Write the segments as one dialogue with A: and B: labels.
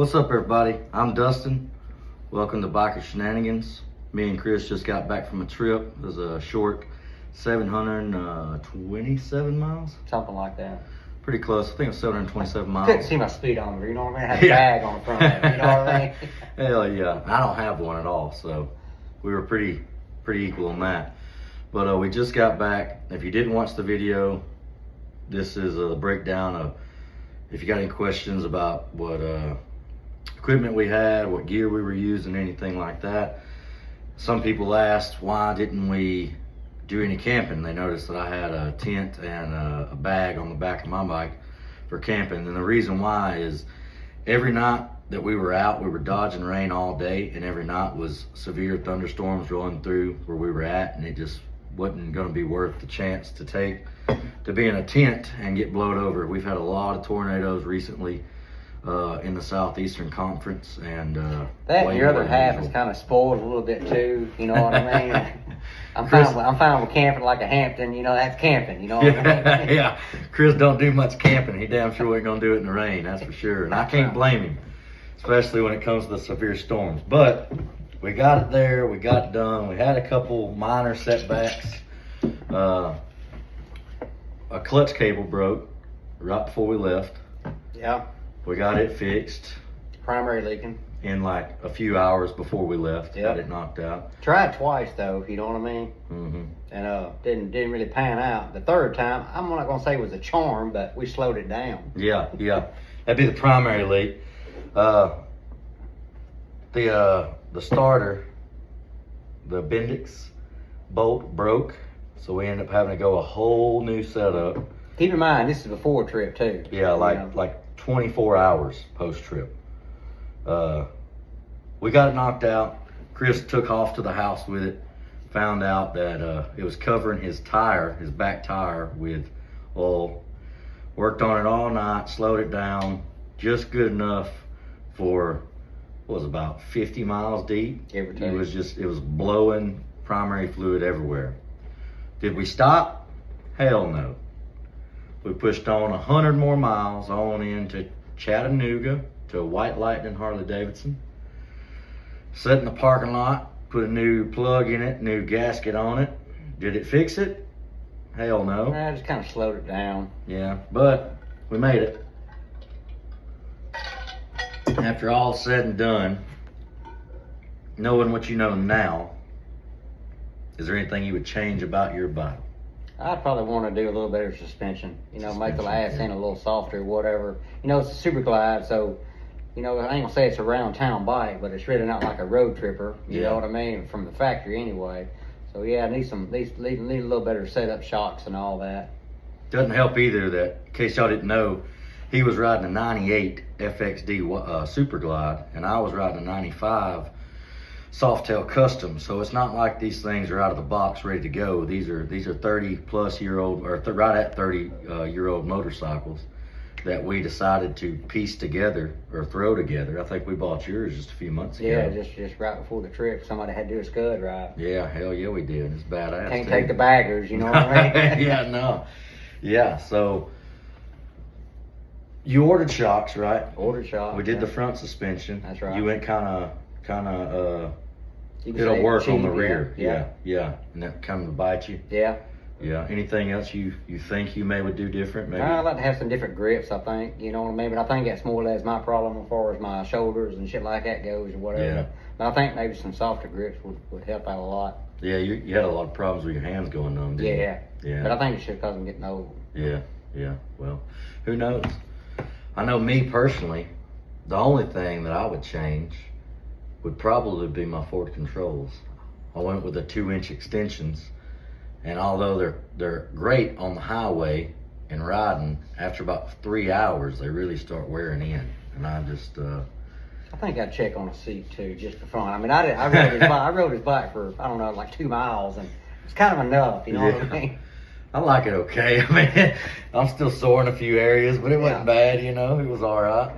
A: What's up, everybody? I'm Dustin. Welcome to Biker Shenanigans. Me and Chris just got back from a trip. It was a short 727 miles.
B: Something like that.
A: Pretty close. I think it was 727 miles.
B: Couldn't see my speedometer, you know what I mean? I had a bag on the front of it, you know what I mean?
A: Hell yeah. I don't have one at all, so we were pretty equal on that. But we just got back. If you didn't watch the video, this is a breakdown of if you got any questions about what equipment we had, what gear we were using, anything like that. Some people asked, why didn't we do any camping? They noticed that I had a tent and a bag on the back of my bike for camping. And the reason why is every night that we were out, we were dodging rain all day, and every night was severe thunderstorms rolling through where we were at, and it just wasn't going to be worth the chance to take to be in a tent and get blowed over. We've had a lot of tornadoes recently in the Southeastern Conference, and
B: that and your other half is kind of spoiled a little bit too, you know what I mean? I'm fine with camping like a Hampton, you know, that's camping, you know what I mean?
A: Yeah, Chris don't do much camping. He damn sure ain't gonna do it in the rain, that's for sure. And I can't blame him, especially when it comes to the severe storms. But we got it there, we got it done. We had a couple minor setbacks. A clutch cable broke right before we left.
B: Yeah.
A: We got it fixed.
B: Primary leaking.
A: In like a few hours before we left.
B: Yep.
A: Got it knocked out.
B: Tried twice though, you know what I mean?
A: Mm-hmm.
B: And didn't really pan out. The third time, I'm not gonna say it was a charm, but we slowed it down.
A: Yeah. That'd be the primary leak. The starter, the Bendix bolt broke, so we ended up having to go a whole new setup.
B: Keep in mind, this is before trip too.
A: Yeah, like 24 hours post trip. We got it knocked out. Chris took off to the house with it. Found out that it was covering his tire, his back tire, with oil. Worked on it all night, slowed it down just good enough for what was about 50 miles deep.
B: Give or take.
A: It was blowing primary fluid everywhere. Did we stop? Hell no. We pushed on 100 more miles on into Chattanooga to a White Lightning Harley Davidson. Sat in the parking lot, put a new plug in it, new gasket on it. Did it fix it? Hell no.
B: I just kind of slowed it down.
A: Yeah, but we made it. After all said and done, knowing what you know now, is there anything you would change about your bike?
B: I'd probably want to do a little better suspension. You know, make the last end a little softer, whatever. You know, it's a super glide, so, you know, I ain't gonna say it's a round town bike, but it's really not like a road tripper. You know what I mean? From the factory anyway. So yeah, I need a little better setup shocks and all that.
A: Doesn't help either that, in case y'all didn't know, he was riding a 98 FXD Super Glide, and I was riding a 95 Softail Custom. So it's not like these things are out of the box ready to go. These are 30 plus year old, or right at 30 year old motorcycles that we decided to piece together or throw together. I think we bought yours just a few months ago.
B: Yeah, just right before the trip, somebody had to do a Skud ride.
A: Yeah, hell yeah we did. It's badass.
B: Can't take the baggers, you know what I mean?
A: Yeah, no. Yeah, so you ordered shocks, right?
B: Ordered shocks.
A: We did the front suspension.
B: That's right.
A: You went kind of it'll work on the rear. Yeah. And that kind of bite you.
B: Yeah.
A: Anything else you think you would do different? Maybe.
B: I'd like to have some different grips, I think. You know what I mean? But I think that's more or less my problem as far as my shoulders and shit like that goes or whatever.
A: Yeah.
B: But I think maybe some softer grips would help out a lot.
A: Yeah, you had a lot of problems with your hands going numb, didn't you? Yeah.
B: But I think it's just because I'm getting old.
A: Yeah. Well, who knows? I know me personally, the only thing that I would change would probably be my Ford controls. I went with the 2-inch extensions, and although they're great on the highway and riding, after about 3 hours they really start wearing in, and I just
B: I think I'd check on a seat too, just for fun. I mean, I rode his bike for, I don't know, like 2 miles, and it's kind of enough, you know what I mean?
A: I like it okay. I mean, I'm still sore in a few areas, but it wasn't bad, you know. It was all right.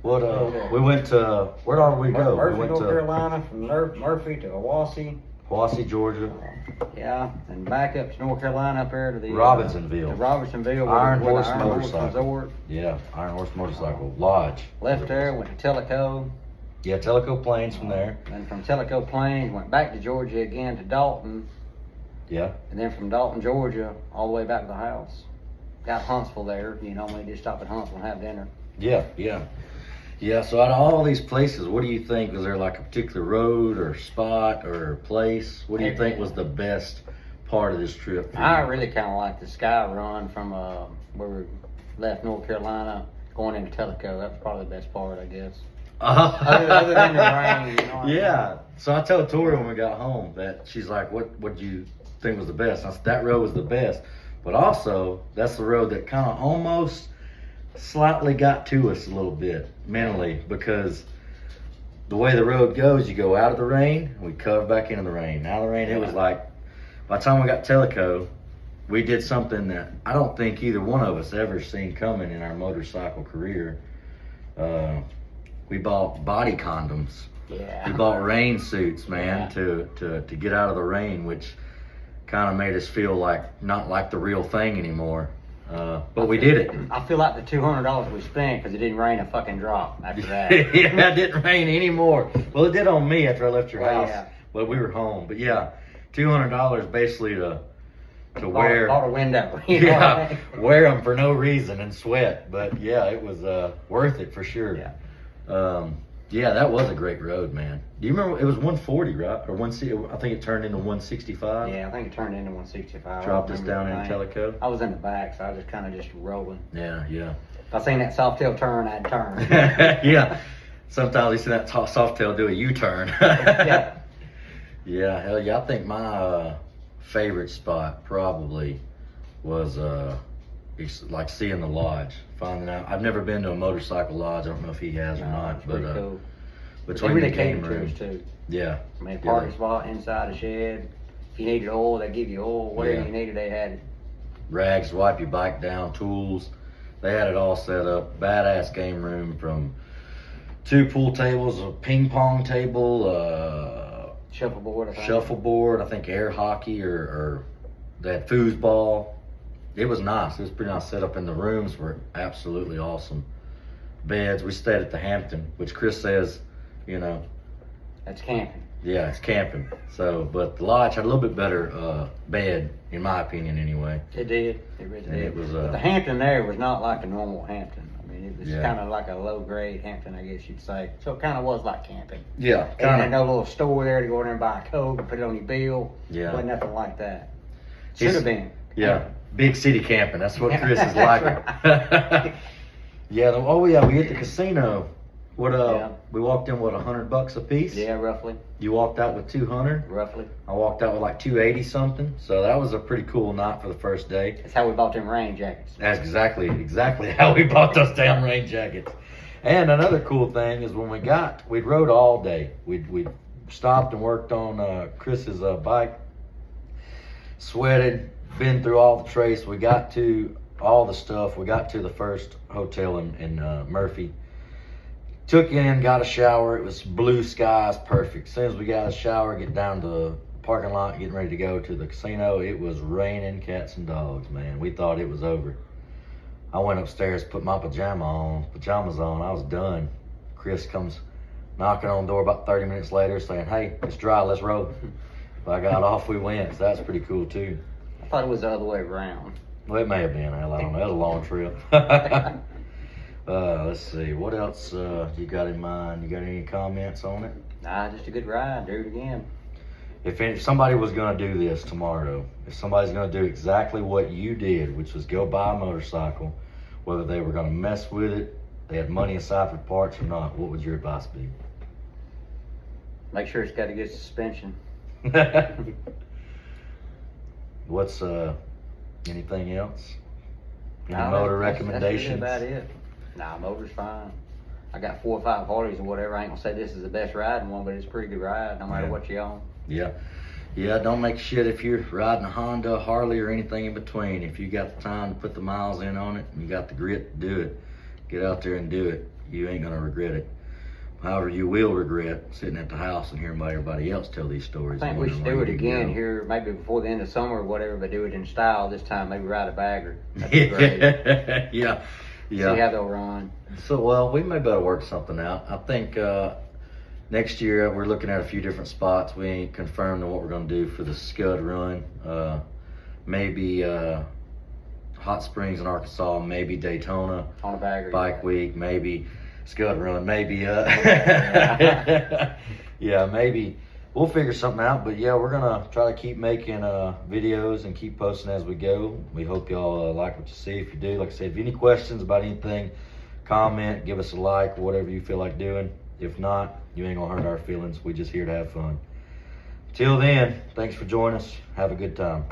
A: What, we went to, where did we go?
B: Murphy,
A: we went
B: North
A: to
B: Carolina, from Murphy to Owasso.
A: Poissy, Georgia.
B: Yeah, and back up to North Carolina up there to the
A: Robinsonville.
B: to Robinsonville.
A: Iron
B: where the
A: Horse
B: Iron Horse
A: Motorcycle.
B: Resort.
A: Yeah, Iron Horse Motorcycle Lodge.
B: Left there, went to Tellico.
A: Yeah, Tellico Plains from there.
B: And from Tellico Plains, went back to Georgia again to Dalton.
A: Yeah.
B: And then from Dalton, Georgia, all the way back to the house. Got Huntsville there. You know, we just stop at Huntsville and have dinner.
A: Yeah, yeah. Yeah, so out of all these places, what do you think? Was there like a particular road or spot or place? What do you think was the best part of this trip?
B: I really kind of like the sky run from where we left North Carolina going into Tellico. That was probably the best part, I guess. Other than the rain, you know.
A: Yeah. So I told Tori when we got home that she's like, what do you think was the best? I said, that road was the best. But also, that's the road that kind of almost slightly got to us a little bit mentally, because the way the road goes, you go out of the rain, we cut back into the rain. Out of the rain, it was like, by the time we got Tellico, we did something that I don't think either one of us ever seen coming in our motorcycle career. We bought body condoms.
B: Yeah.
A: We bought rain suits, man, to get out of the rain, which kind of made us feel like not like the real thing anymore. But we did it.
B: I feel like the $200 we spent because it didn't rain a fucking drop after that.
A: Yeah, it didn't rain anymore. Well, it did on me after I left your house,
B: yeah.
A: but we were home. But yeah, $200 basically to wear.
B: Bought a window.
A: Yeah, wear them for no reason and sweat. But yeah, it was worth it for sure.
B: Yeah.
A: Yeah, that was a great road, man. Do you remember? It was 140, right? Or I think it turned into 165.
B: Yeah, I think it turned into 165.
A: Dropped us down in Tellico.
B: I was in the back, so I was just kind of just rolling.
A: Yeah, yeah.
B: If I seen that soft tail turn, I'd turn.
A: Yeah. Sometimes you see that soft tail do a U-turn.
B: Yeah.
A: Yeah, hell yeah. I think my favorite spot probably was like seeing the lodge, finding out. I've never been to a motorcycle lodge. I don't know if he has or not, but
B: cool.
A: between
B: They
A: the
B: really
A: game
B: cater to
A: room,
B: us too.
A: yeah.
B: I mean, parking spot inside a shed. If you needed oil, they give you oil. Whatever
A: Yeah.
B: you needed, they had it.
A: Rags to wipe your bike down, tools. They had it all set up. Badass game room, from 2 pool tables, a ping pong table,
B: Shuffleboard, I think.
A: shuffleboard, I think air hockey, or they had foosball. It was nice. It was pretty nice setup, and the rooms were absolutely awesome. Beds. We stayed at the Hampton, which Chris says, you know,
B: That's camping.
A: yeah, it's camping. So, but the lodge had a little bit better bed, in my opinion, anyway.
B: It did. It really
A: And
B: did.
A: it was,
B: but the Hampton there was not like a normal Hampton. I mean, it was
A: Yeah.
B: kind of like a low grade Hampton, I guess you'd say. So it kind of was like camping.
A: Yeah,
B: And
A: kind
B: had
A: of.
B: no little store there to go in there and buy a Coke and put it on your bill.
A: Yeah.
B: Wasn't nothing like that. Should
A: He's-
B: have been.
A: Yeah, big city camping. That's what Chris is
B: That's
A: like.
B: right.
A: Yeah. Oh yeah, we hit the casino. What
B: Yeah.
A: we walked in, what, $100 a piece?
B: Yeah, roughly.
A: You walked out with 200.
B: Roughly.
A: I walked out with like 280 something. So that was a pretty cool night for the first day.
B: That's how we bought them rain jackets.
A: That's exactly how we bought those damn rain jackets. And another cool thing is when we'd rode all day. We'd stopped and worked on Chris's bike, sweated, been through all the trace. We got to all the stuff. We got to the first hotel in Murphy. Took in, got a shower. It was blue skies, perfect. As soon as we got a shower, get down to the parking lot, getting ready to go to the casino, it was raining cats and dogs, man. We thought it was over. I went upstairs, put my pajamas on. I was done. Chris comes knocking on the door about 30 minutes later saying, "Hey, it's dry, let's roll." I got off, we went. So that's pretty cool too.
B: I thought it was the other way around.
A: Well, it may have been. Hell, I don't know. That was a long trip. Let's see. What else you got in mind? You got any comments on it?
B: Nah, just a good ride. Do it again.
A: If somebody was going to do this tomorrow, if somebody's going to do exactly what you did, which was go buy a motorcycle, whether they were going to mess with it, they had money aside for parts or not, what would your advice be?
B: Make sure it's got a good suspension.
A: What's anything else? Any
B: Nah,
A: motor
B: that's
A: recommendations?
B: That's really about it. Nah, motor's fine. I got 4 or 5 Harleys or whatever. I ain't gonna say this is the best riding one, but it's a pretty good ride no matter
A: Yeah.
B: what you own.
A: Yeah. Yeah, don't make shit if you're riding a Honda, Harley, or anything in between. If you got the time to put the miles in on it and you got the grit to do it, get out there and do it. You ain't gonna regret it. However, you will regret sitting at the house and hearing about everybody else tell these stories.
B: I think we should do it again here, maybe before the end of summer or whatever, but do it in style this time. Maybe ride a bagger. That'd be great.
A: Yeah.
B: See how they'll run.
A: So, well, we may better work something out. I think next year we're looking at a few different spots. We ain't confirmed on what we're going to do for the Skud run. Maybe Hot Springs in Arkansas, maybe Daytona
B: On a bagger.
A: Bike Week, maybe Skud run, maybe yeah, maybe we'll figure something out. But yeah, we're gonna try to keep making videos and keep posting as we go. We hope y'all like what you see. If you do, like I said, if you have any questions about anything, comment, give us a like, whatever you feel like doing. If not, you ain't gonna hurt our feelings. We just here to have fun. Till then, thanks for joining us. Have a good time.